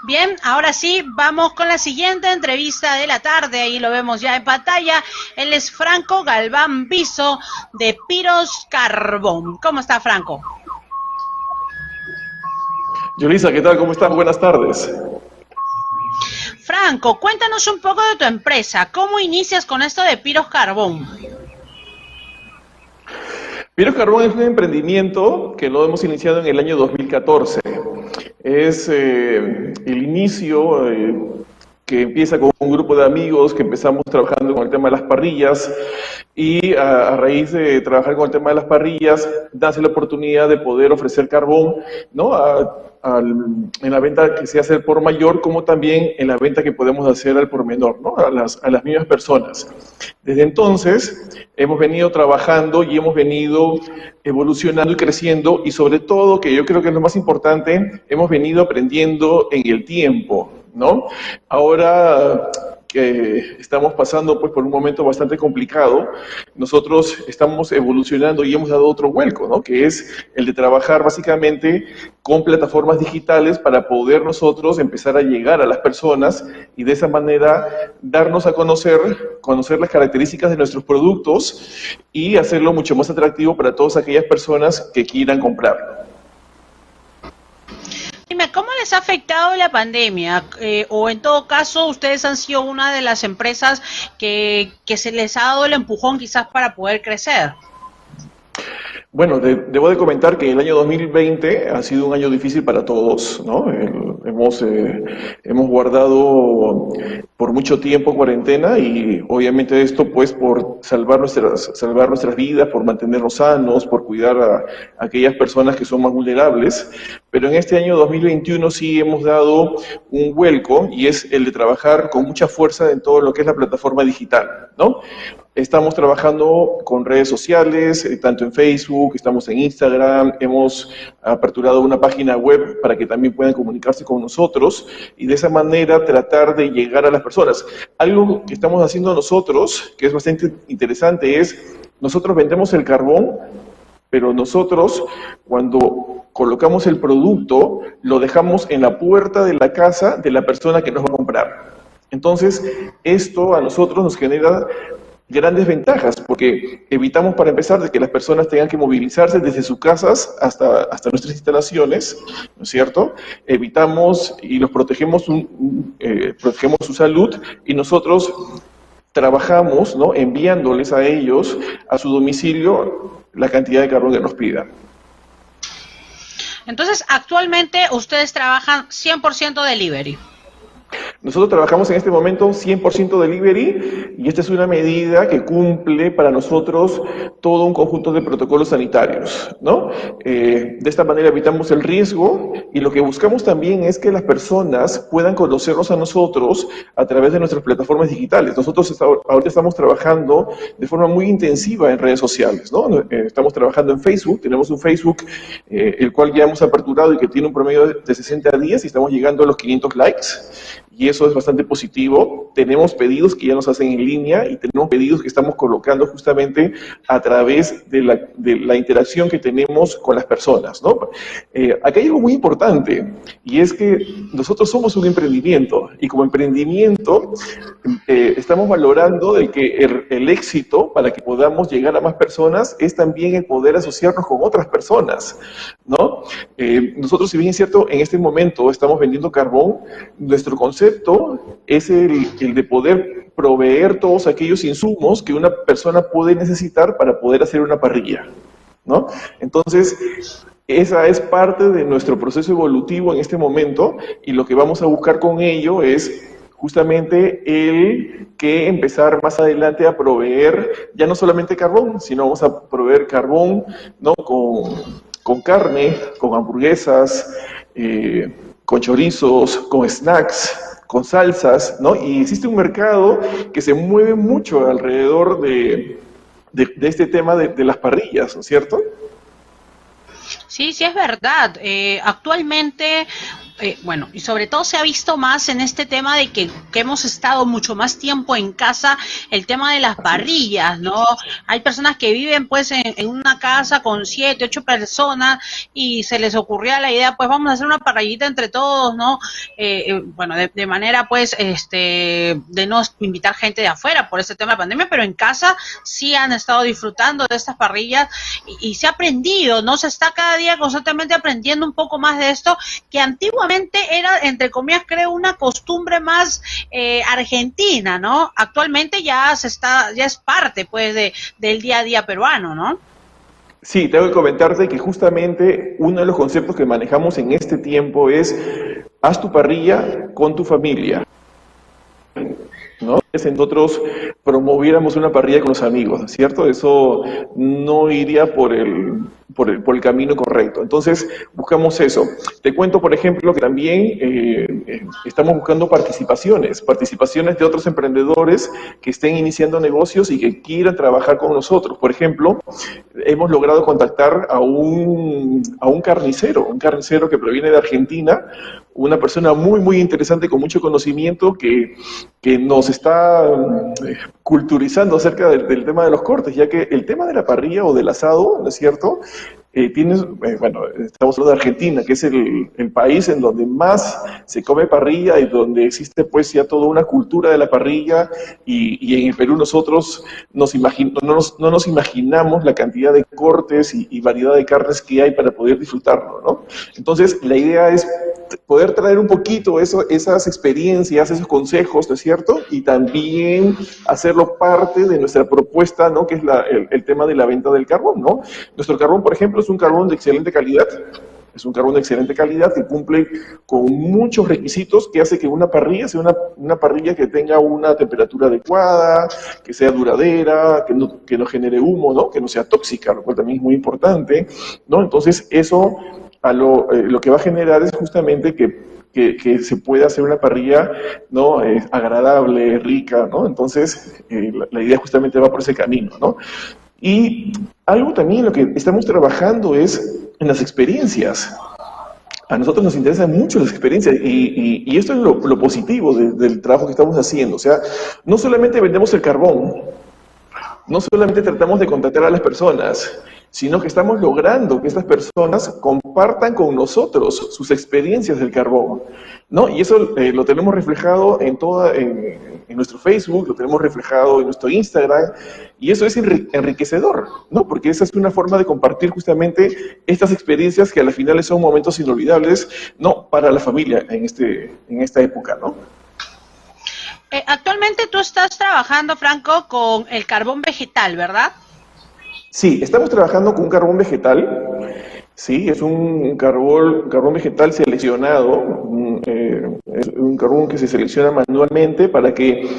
Bien, ahora sí, vamos con la siguiente entrevista de la tarde. Ahí lo vemos ya en pantalla. Él es Franco Galván Viso de Piros Carbón. ¿Cómo está, Franco? Yulisa, ¿qué tal? ¿Cómo estás? Buenas tardes. Franco, cuéntanos un poco de tu empresa. ¿Cómo inicias con esto de Piros Carbón? Piros Carbón es un emprendimiento que lo hemos iniciado en el año 2014. Es el inicio que empieza con un grupo de amigos que empezamos trabajando con el tema de las parrillas y a raíz de trabajar con el tema de las parrillas, nace la oportunidad de poder ofrecer carbón, ¿no? En la venta que se hace al por mayor, como también en la venta que podemos hacer al por menor, ¿no? A las mismas personas. Desde entonces hemos venido trabajando y hemos venido evolucionando y creciendo y sobre todo, que yo creo que es lo más importante, hemos venido aprendiendo en el tiempo, ¿no? Ahora que estamos pasando pues por un momento bastante complicado, nosotros estamos evolucionando y hemos dado otro vuelco, ¿no? Que es el de trabajar básicamente con plataformas digitales para poder nosotros empezar a llegar a las personas y de esa manera darnos a conocer las características de nuestros productos y hacerlo mucho más atractivo para todas aquellas personas que quieran comprarlo. Dime, ¿cómo les ha afectado la pandemia? O en todo caso, ustedes han sido una de las empresas que se les ha dado el empujón quizás para poder crecer. Bueno, debo de comentar que el año 2020 ha sido un año difícil para todos, ¿no? Hemos guardado por mucho tiempo cuarentena y obviamente esto pues por salvar nuestras vidas, por mantenernos sanos, por cuidar a aquellas personas que son más vulnerables, pero en este año 2021 sí hemos dado un vuelco y es el de trabajar con mucha fuerza en todo lo que es la plataforma digital, ¿no? Estamos trabajando con redes sociales, tanto en Facebook, estamos en Instagram, hemos aperturado una página web para que también puedan comunicarse con nosotros y de esa manera tratar de llegar a las personas. Algo que estamos haciendo nosotros, que es bastante interesante, es nosotros vendemos el carbón, pero nosotros cuando colocamos el producto lo dejamos en la puerta de la casa de la persona que nos va a comprar. Entonces, esto a nosotros nos genera grandes ventajas, porque evitamos para empezar de que las personas tengan que movilizarse desde sus casas hasta nuestras instalaciones, ¿no es cierto? Evitamos y los protegemos, protegemos su salud y nosotros trabajamos, ¿no? Enviándoles a ellos, a su domicilio, la cantidad de carbón que nos pidan. Entonces, actualmente ustedes trabajan 100% delivery. Nosotros trabajamos en este momento 100% delivery y esta es una medida que cumple para nosotros todo un conjunto de protocolos sanitarios, ¿no? De esta manera evitamos el riesgo y lo que buscamos también es que las personas puedan conocernos a nosotros a través de nuestras plataformas digitales. Nosotros ahorita estamos trabajando de forma muy intensiva en redes sociales, ¿no? Estamos trabajando en Facebook, tenemos un Facebook el cual ya hemos aperturado y que tiene un promedio de 60 días y estamos llegando a los 500 likes. Y eso es bastante positivo. Tenemos pedidos que ya nos hacen en línea y tenemos pedidos que estamos colocando justamente a través de la interacción que tenemos con las personas, ¿no? Acá hay algo muy importante y es que nosotros somos un emprendimiento y como emprendimiento estamos valorando de que el éxito para que podamos llegar a más personas es también el poder asociarnos con otras personas, ¿no? Nosotros, si bien es cierto, en este momento estamos vendiendo carbón, nuestro concepto es el de poder proveer todos aquellos insumos que una persona puede necesitar para poder hacer una parrilla, ¿no? Entonces, esa es parte de nuestro proceso evolutivo en este momento y lo que vamos a buscar con ello es justamente el que empezar más adelante a proveer ya no solamente carbón, sino vamos a proveer carbón, ¿no? Con carne, con hamburguesas, con chorizos, con snacks, con salsas, ¿no? Y existe un mercado que se mueve mucho alrededor de este tema de las parrillas, ¿no es cierto? Sí, sí es verdad. Actualmente bueno, y sobre todo se ha visto más en este tema de que hemos estado mucho más tiempo en casa, el tema de las parrillas, ¿no? Hay personas que viven pues en una casa con 7, 8 personas y se les ocurría la idea, pues vamos a hacer una parrillita entre todos, ¿no? Bueno, de manera pues, de no invitar gente de afuera por este tema de pandemia, pero en casa sí han estado disfrutando de estas parrillas y se ha aprendido, ¿no? Se está cada día constantemente aprendiendo un poco más de esto, que antiguamente era, entre comillas, creo, una costumbre más argentina, ¿no? Actualmente ya es parte, pues, del día a día peruano, ¿no? Sí, tengo que comentarte que justamente uno de los conceptos que manejamos en este tiempo es haz tu parrilla con tu familia, ¿no? Si nosotros promoviéramos una parrilla con los amigos, ¿cierto? Eso no iría por el camino correcto. Entonces, buscamos eso. Te cuento, por ejemplo, que también estamos buscando participaciones de otros emprendedores que estén iniciando negocios y que quieran trabajar con nosotros. Por ejemplo, hemos logrado contactar a un carnicero que proviene de Argentina, una persona muy, muy interesante con mucho conocimiento que nos está culturizando acerca del tema de los cortes, ya que el tema de la parrilla o del asado, ¿no es cierto? Bueno, estamos hablando de Argentina, que es el país en donde más se come parrilla y donde existe pues ya toda una cultura de la parrilla y en el Perú nosotros no nos imaginamos la cantidad de cortes y variedad de carnes que hay para poder disfrutarlo, ¿no? Entonces la idea es poder traer un poquito esas experiencias, esos consejos, ¿no es cierto? Y también hacerlo parte de nuestra propuesta, ¿no? Que es el tema de la venta del carbón, ¿no? Nuestro carbón, por ejemplo, es un carbón de excelente calidad. Es un carbón de excelente calidad que cumple con muchos requisitos que hace que una parrilla sea una parrilla que tenga una temperatura adecuada, que sea duradera, que no genere humo, ¿no? Que no sea tóxica, lo cual también es muy importante, ¿no? Entonces, eso lo que va a generar es justamente que se pueda hacer una parrilla, ¿no? Agradable, rica, ¿no? Entonces, la idea justamente va por ese camino, ¿no? Y algo también en lo que estamos trabajando es en las experiencias. A nosotros nos interesan mucho las experiencias y esto es lo positivo del trabajo que estamos haciendo. O sea, no solamente vendemos el carbón, no solamente tratamos de contactar a las personas, sino que estamos logrando que estas personas compartan con nosotros sus experiencias del carbón, ¿no? Y eso lo tenemos reflejado en nuestro Facebook, lo tenemos reflejado en nuestro Instagram, y eso es enriquecedor, ¿no? Porque esa es una forma de compartir justamente estas experiencias que a las finales son momentos inolvidables, ¿no? Para la familia en esta época, ¿no? Actualmente tú estás trabajando, Franco, con el carbón vegetal, ¿verdad? Sí, estamos trabajando con un carbón vegetal. Sí, es un carbón vegetal seleccionado, es un carbón que se selecciona manualmente para que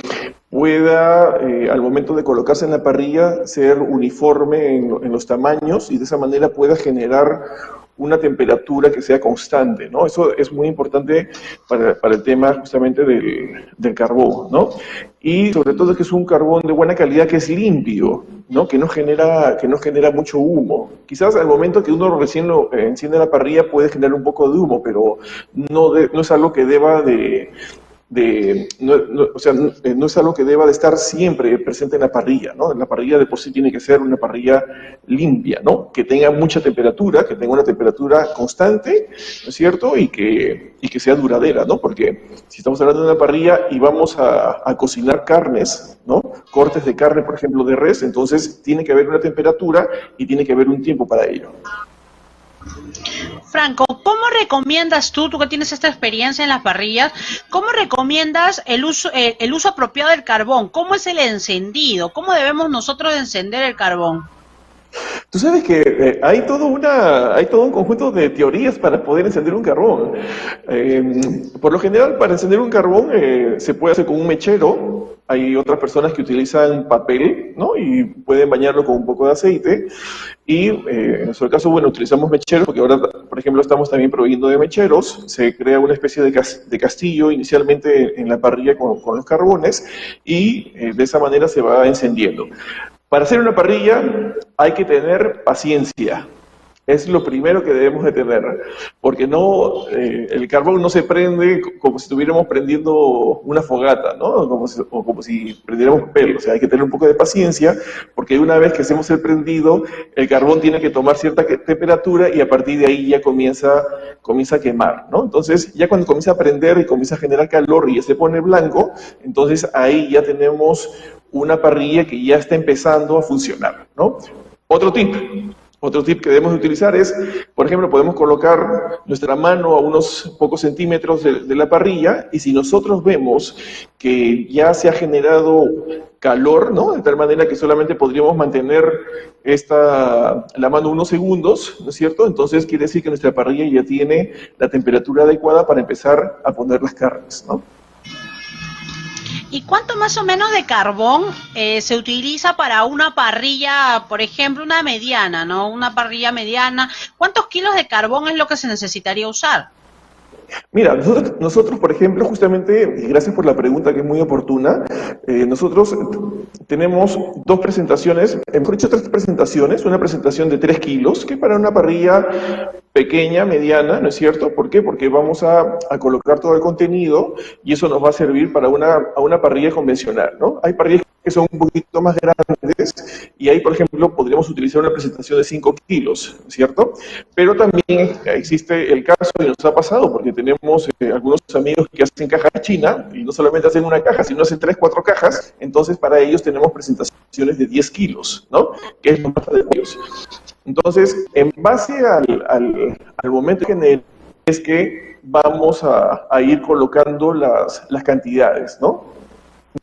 pueda, al momento de colocarse en la parrilla, ser uniforme en los tamaños y de esa manera pueda generar una temperatura que sea constante, ¿no? Eso es muy importante para el tema justamente del carbón, ¿no? Y sobre todo que es un carbón de buena calidad, que es limpio, ¿no? Que no genera mucho humo. Quizás al momento que uno recién lo enciende la parrilla puede generar un poco de humo, pero no es algo que deba no es algo que deba de estar siempre presente en la parrilla, ¿no? La parrilla de por sí tiene que ser una parrilla limpia, ¿no? Que tenga mucha temperatura, que tenga una temperatura constante, ¿no es cierto? Y que sea duradera, ¿no? Porque si estamos hablando de una parrilla y vamos a cocinar carnes, ¿no? Cortes de carne, por ejemplo, de res, entonces tiene que haber una temperatura y tiene que haber un tiempo para ello. Franco, ¿cómo recomiendas tú que tienes esta experiencia en las parrillas, cómo recomiendas el uso apropiado del carbón? ¿Cómo es el encendido? ¿Cómo debemos nosotros encender el carbón? Tú sabes que hay todo un conjunto de teorías para poder encender un carbón. Por lo general, para encender un carbón se puede hacer con un mechero. Hay otras personas que utilizan papel, ¿no? Y pueden bañarlo con un poco de aceite. Y en nuestro caso, bueno, utilizamos mecheros, porque ahora, por ejemplo, estamos también proveyendo de mecheros. Se crea una especie de castillo inicialmente en la parrilla con los carbones y de esa manera se va encendiendo. Para hacer una parrilla hay que tener paciencia. Es lo primero que debemos de tener, porque no, el carbón no se prende como si estuviéramos prendiendo una fogata, ¿no? O como si prendiéramos pelo. O sea, hay que tener un poco de paciencia, porque una vez que hacemos el prendido, el carbón tiene que tomar cierta temperatura y a partir de ahí ya comienza a quemar, ¿no? Entonces, ya cuando comienza a prender y comienza a generar calor y ya se pone blanco, entonces ahí ya tenemos una parrilla que ya está empezando a funcionar, ¿no? Otro tip. Otro tip que debemos utilizar es, por ejemplo, podemos colocar nuestra mano a unos pocos centímetros de la parrilla y si nosotros vemos que ya se ha generado calor, ¿no? De tal manera que solamente podríamos mantener la mano unos segundos, ¿no es cierto? Entonces quiere decir que nuestra parrilla ya tiene la temperatura adecuada para empezar a poner las carnes, ¿no? ¿Y cuánto más o menos de carbón se utiliza para una parrilla, por ejemplo, una mediana, ¿no? Una parrilla mediana. ¿Cuántos kilos de carbón es lo que se necesitaría usar? Mira, nosotros, por ejemplo, justamente, y gracias por la pregunta que es muy oportuna, nosotros tenemos dos presentaciones, mejor dicho, tres presentaciones, una presentación de 3 kilos, que es para una parrilla pequeña, mediana, ¿no es cierto? ¿Por qué? Porque vamos a colocar todo el contenido y eso nos va a servir para una parrilla convencional, ¿no? Hay parrillas que son un poquito más grandes y ahí, por ejemplo, podríamos utilizar una presentación de 5 kilos, ¿cierto? Pero también existe el caso, y nos ha pasado, porque tenemos algunos amigos que hacen caja china y no solamente hacen una caja, sino hacen 3, 4 cajas, entonces para ellos tenemos presentaciones de 10 kilos, ¿no? Que es lo más adecuado. Entonces, en base al momento general, es que vamos a ir colocando las cantidades, ¿no?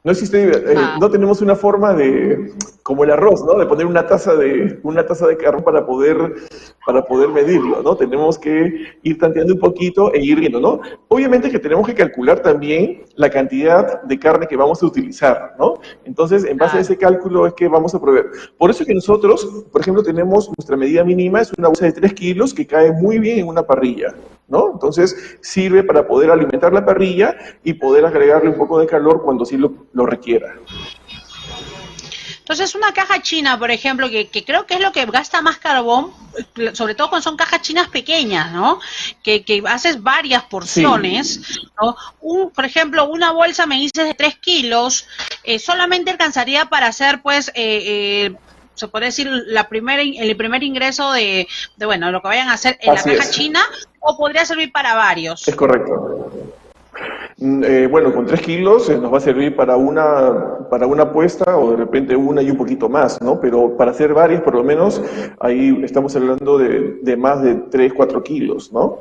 No existe, no tenemos una forma como el arroz, ¿no? De poner una taza de carbón para poder medirlo, ¿no? Tenemos que ir tanteando un poquito e ir viendo, ¿no? Obviamente que tenemos que calcular también la cantidad de carne que vamos a utilizar, ¿no? Entonces, en base a ese cálculo es que vamos a proveer. Por eso es que nosotros, por ejemplo, tenemos nuestra medida mínima, es una bolsa de 3 kilos que cae muy bien en una parrilla, ¿no? Entonces, sirve para poder alimentar la parrilla y poder agregarle un poco de calor cuando sí lo requiera. Entonces, una caja china, por ejemplo, que creo que es lo que gasta más carbón, sobre todo cuando son cajas chinas pequeñas, ¿no? Que haces varias porciones, sí, ¿no? Por ejemplo, una bolsa, me dices, de 3 kilos, solamente alcanzaría para hacer, pues, se puede decir, el primer ingreso de bueno, lo que vayan a hacer en la caja china, o podría servir para varios. Es correcto. Bueno, con 3 kilos nos va a servir para una puesta o de repente una y un poquito más, ¿no? Pero para hacer varias, por lo menos, ahí estamos hablando de más de 3, 4 kilos, ¿no?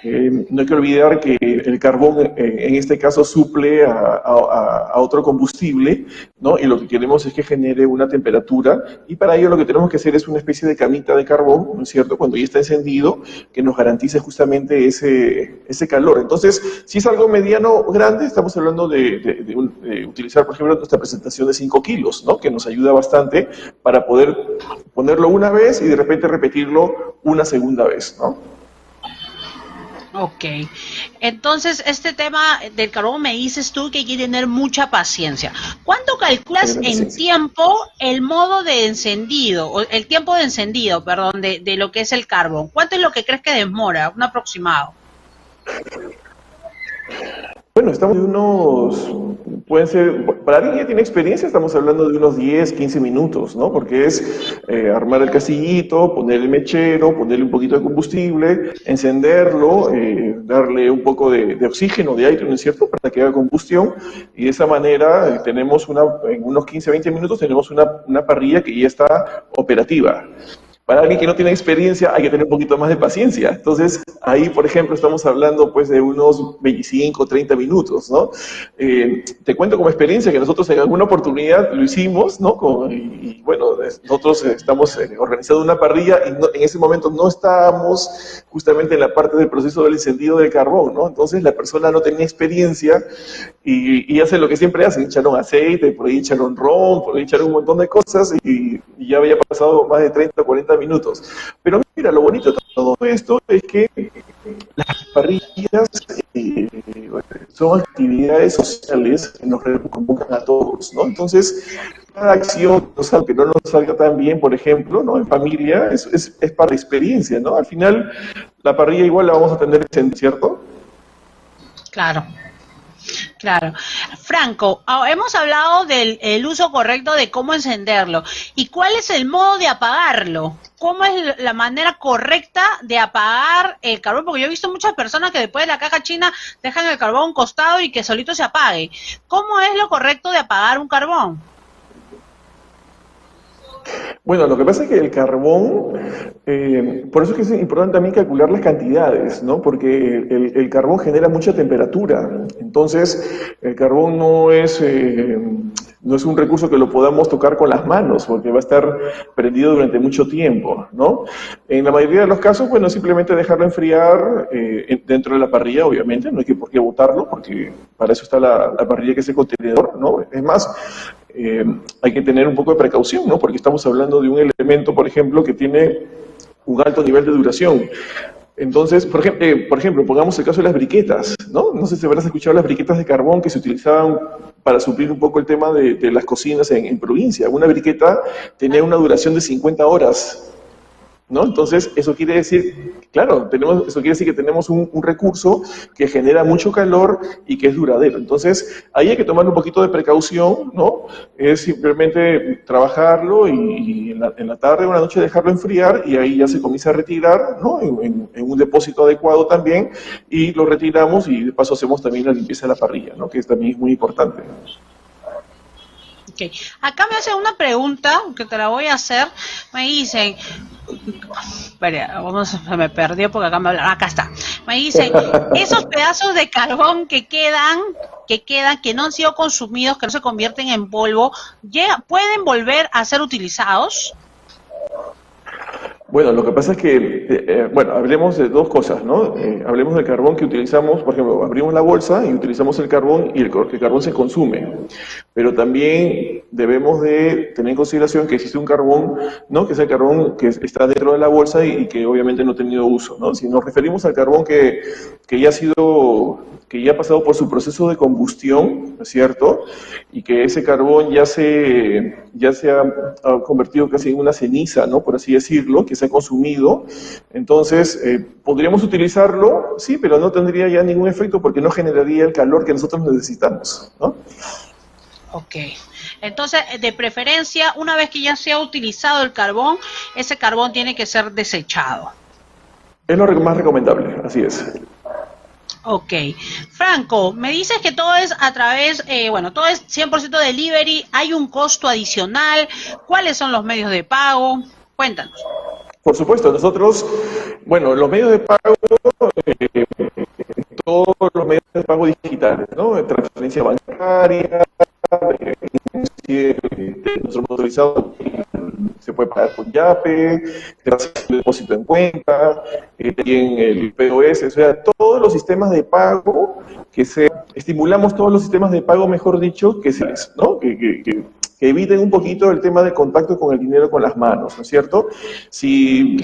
No hay que olvidar que el carbón, en este caso, suple a otro combustible, ¿no? Y lo que queremos es que genere una temperatura y para ello lo que tenemos que hacer es una especie de camita de carbón, ¿no es cierto? Cuando ya está encendido, que nos garantice justamente ese calor. Entonces, si es algo mediano grande, estamos hablando de utilizar, por ejemplo, nuestra presentación de 5 kilos, ¿no? Que nos ayuda bastante para poder ponerlo una vez y de repente repetirlo una segunda vez, ¿no? Ok, entonces este tema del carbón me dices tú que hay que tener mucha paciencia. ¿Cuánto calculas en tiempo el modo de encendido, o el tiempo de encendido, perdón, de lo que es el carbón? ¿Cuánto es lo que crees que demora, un aproximado? Bueno, estamos de pueden ser, para alguien que tiene experiencia, estamos hablando de unos 10, 15 minutos, ¿no? Porque es armar el casillito, poner el mechero, ponerle un poquito de combustible, encenderlo, darle un poco de oxígeno, de aire, ¿no es cierto?, para que haga combustión, y de esa manera tenemos en unos 15, 20 minutos tenemos una parrilla que ya está operativa. Para alguien que no tiene experiencia hay que tener un poquito más de paciencia. Entonces, ahí, por ejemplo, estamos hablando pues de unos 25, 30 minutos, ¿no? Te cuento como experiencia que nosotros en alguna oportunidad lo hicimos, ¿no? Y bueno, nosotros estamos organizando una parrilla y en ese momento no estábamos justamente en la parte del proceso del encendido del carbón, ¿no? Entonces, la persona no tenía experiencia y hace lo que siempre hacen, echaron aceite, por ahí echaron ron, por ahí echaron un montón de cosas y ya había pasado más de 30 o 40 minutos. Pero mira, lo bonito de todo esto es que las parrillas son actividades sociales que nos convocan a todos, ¿no? Entonces, cada acción que no nos salga tan bien, por ejemplo, ¿no? En familia, es para experiencia, ¿no? Al final, la parrilla igual la vamos a tener, ¿cierto? Claro. Claro. Franco, hemos hablado del el uso correcto de cómo encenderlo. ¿Y cuál es el modo de apagarlo? ¿Cómo es la manera correcta de apagar el carbón? Porque yo he visto muchas personas que después de la caja china dejan el carbón a un costado y que solito se apague. ¿Cómo es lo correcto de apagar un carbón? Bueno, lo que pasa es que el carbón, por eso es que es importante también calcular las cantidades, ¿no? Porque el carbón genera mucha temperatura. Entonces, el carbón no es un recurso que lo podamos tocar con las manos, porque va a estar prendido durante mucho tiempo, ¿no? En la mayoría de los casos, bueno, simplemente dejarlo enfriar dentro de la parrilla, obviamente, no hay que por qué botarlo, porque para eso está la parrilla, que es el contenedor, ¿no? Es más, hay que tener un poco de precaución, ¿no? Porque estamos hablando de un elemento, por ejemplo, que tiene un alto nivel de duración. Entonces, por ejemplo, pongamos el caso de las briquetas, ¿no? No sé si habrás escuchado las briquetas de carbón que se utilizaban para suplir un poco el tema de las cocinas en provincia. Una briqueta tenía una duración de 50 horas, ¿no? Entonces, eso quiere decir, claro, eso quiere decir que tenemos un recurso que genera mucho calor y que es duradero. Entonces, ahí hay que tomar un poquito de precaución, ¿no? Es simplemente trabajarlo y en la tarde o en la noche dejarlo enfriar, y ahí ya se comienza a retirar, ¿no? En un depósito adecuado también, y lo retiramos, y de paso hacemos también la limpieza de la parrilla, ¿no? Que también es muy importante. Okay. Acá me hacen una pregunta que te la voy a hacer. Me dicen, espera, se me perdió porque acá me hablan. Acá está. Me dicen, esos pedazos de carbón que quedan, que no han sido consumidos, que no se convierten en polvo, ¿pueden volver a ser utilizados? Bueno, lo que pasa es que, hablemos de dos cosas, ¿no? Hablemos del carbón que utilizamos, por ejemplo, abrimos la bolsa y utilizamos el carbón, y el carbón se consume. Pero también debemos de tener en consideración que existe un carbón, ¿no? Que es el carbón que está dentro de la bolsa y que obviamente no ha tenido uso, ¿no? Si nos referimos al carbón que ya ha pasado por su proceso de combustión, ¿no es cierto? Y que ese carbón ya se ha convertido casi en una ceniza, ¿no? Por así decirlo, que se ha consumido. Entonces, podríamos utilizarlo, sí, pero no tendría ya ningún efecto porque no generaría el calor que nosotros necesitamos, ¿no? Ok. Entonces, de preferencia, una vez que ya se ha utilizado el carbón, ese carbón tiene que ser desechado. Es lo más recomendable, así es. Ok. Franco, me dices que todo es a través, todo es 100% delivery, hay un costo adicional, ¿cuáles son los medios de pago? Cuéntanos. Por supuesto, nosotros, los medios de pago, todos los medios de pago digitales, ¿no? Transferencia bancaria, nuestro motorizado se puede pagar con Yape, gracias al depósito en cuenta, también el POS, o sea, todos los sistemas de pago estimulamos todos los sistemas de pago, mejor dicho, ¿no? Que eviten un poquito el tema de contacto con el dinero con las manos, ¿no es cierto? Si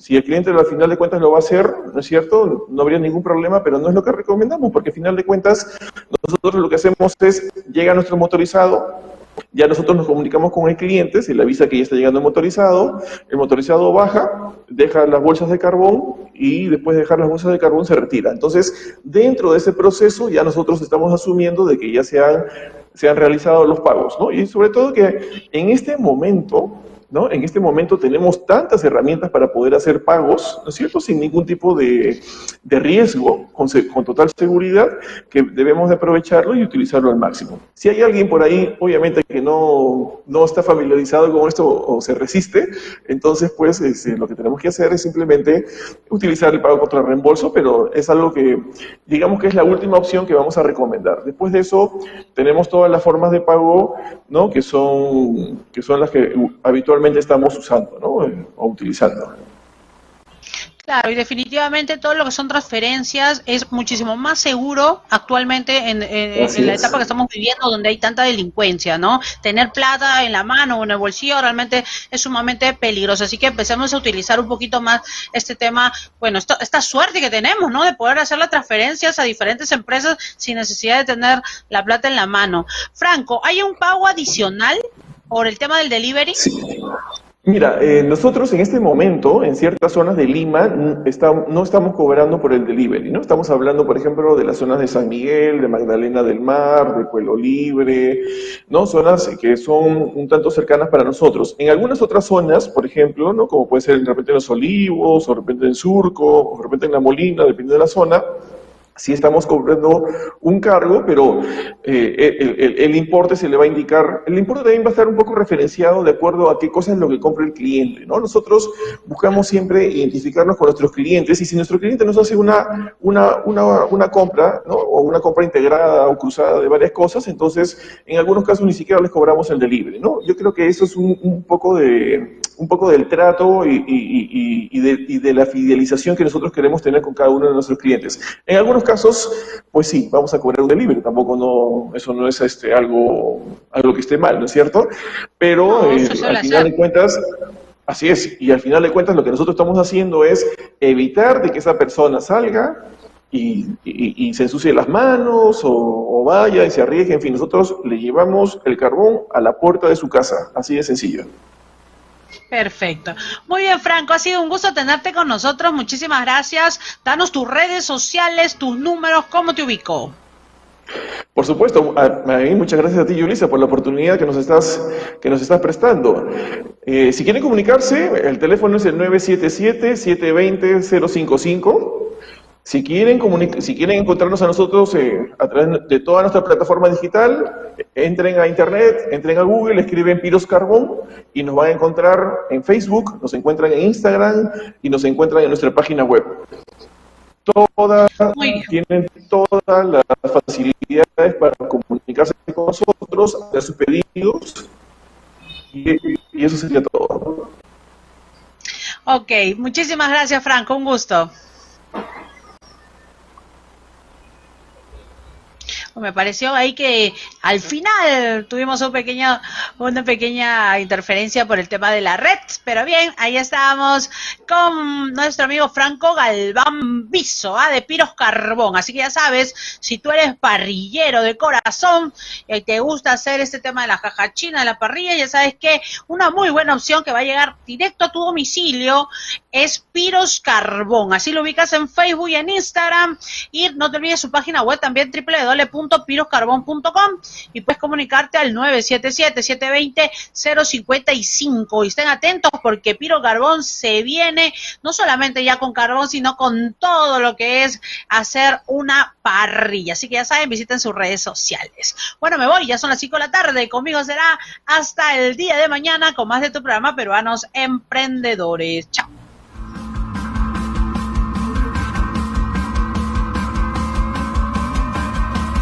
el cliente al final de cuentas lo va a hacer, ¿no es cierto? No habría ningún problema, pero no es lo que recomendamos, porque al final de cuentas nosotros lo que hacemos es, llega nuestro motorizado, ya nosotros nos comunicamos con el cliente, se le avisa que ya está llegando el motorizado baja, deja las bolsas de carbón y después de dejar las bolsas de carbón se retira. Entonces, dentro de ese proceso ya nosotros estamos asumiendo de que ya se han realizado los pagos, ¿no? Y sobre todo que en este momento, ¿no? En este momento tenemos tantas herramientas para poder hacer pagos, ¿no es cierto?, sin ningún tipo de riesgo, con total seguridad, que debemos de aprovecharlo y utilizarlo al máximo. Si hay alguien por ahí, obviamente, que no está familiarizado con esto o se resiste, entonces, pues, lo que tenemos que hacer es simplemente utilizar el pago contra reembolso, pero es algo que, digamos que es la última opción que vamos a recomendar. Después de eso, tenemos todas las formas de pago, ¿no?, que son las que habitualmente estamos usando, ¿no? O utilizando. Claro, y definitivamente todo lo que son transferencias es muchísimo más seguro actualmente en la etapa que estamos viviendo, donde hay tanta delincuencia, ¿no? Tener plata en la mano o en el bolsillo realmente es sumamente peligroso, así que empecemos a utilizar un poquito más este tema, esta suerte que tenemos, ¿no? De poder hacer las transferencias a diferentes empresas sin necesidad de tener la plata en la mano. Franco, ¿hay un pago adicional por el tema del delivery? Sí. Mira, nosotros en este momento, en ciertas zonas de Lima, no estamos cobrando por el delivery, ¿no? Estamos hablando, por ejemplo, de las zonas de San Miguel, de Magdalena del Mar, de Pueblo Libre, ¿no? Zonas que son un tanto cercanas para nosotros. En algunas otras zonas, por ejemplo, ¿no? Como puede ser de repente en Los Olivos, o de repente en Surco, o de repente en La Molina, dependiendo de la zona, sí estamos cobrando un cargo, pero el importe se le va a indicar, el importe también va a estar un poco referenciado de acuerdo a qué cosa es lo que compra el cliente, ¿no? Nosotros buscamos siempre identificarnos con nuestros clientes y si nuestro cliente nos hace una compra, ¿no? O una compra integrada o cruzada de varias cosas, entonces en algunos casos ni siquiera les cobramos el delivery, ¿no? Yo creo que eso es un poco del trato y de la fidelización que nosotros queremos tener con cada uno de nuestros clientes. En algunos casos, pues sí, vamos a cobrar un delivery, eso no es algo que esté mal, ¿no es cierto? Pero No, eso suele al final hacer. de cuentas, así es, y al final de cuentas lo que nosotros estamos haciendo es evitar de que esa persona salga y se ensucie las manos o vaya y se arriesgue, en fin, nosotros le llevamos el carbón a la puerta de su casa, así de sencillo. Perfecto. Muy bien, Franco, ha sido un gusto tenerte con nosotros. Muchísimas gracias. Danos tus redes sociales, tus números, ¿cómo te ubico? Por supuesto, muchas gracias a ti, Yulisa, por la oportunidad que nos estás prestando. Si quieren comunicarse, el teléfono es el 977-720-055. Si quieren encontrarnos a nosotros a través de toda nuestra plataforma digital, entren a internet, entren a Google, escriben Piros Carbón y nos van a encontrar en Facebook, nos encuentran en Instagram y nos encuentran en nuestra página web. Tienen todas las facilidades para comunicarse con nosotros, hacer sus pedidos y eso sería todo. Ok, muchísimas gracias, Franco, un gusto. Me pareció ahí que al final tuvimos una pequeña interferencia por el tema de la red, pero bien, ahí estábamos con nuestro amigo Franco Galván Viso, de Piros Carbón. Así que ya sabes, si tú eres parrillero de corazón y te gusta hacer este tema de la jajachina de la parrilla, ya sabes que una muy buena opción que va a llegar directo a tu domicilio es Piros Carbón. Así lo ubicas en Facebook y en Instagram, y no te olvides su página web también, www.piroscarbon.com, y puedes comunicarte al 977-720-055. Y estén atentos porque Piro Carbón se viene no solamente ya con carbón, sino con todo lo que es hacer una parrilla. Así que ya saben, visiten sus redes sociales. Bueno, me voy, ya son las 5 de la tarde. Conmigo será hasta el día de mañana con más de tu programa Peruanos Emprendedores. Chao.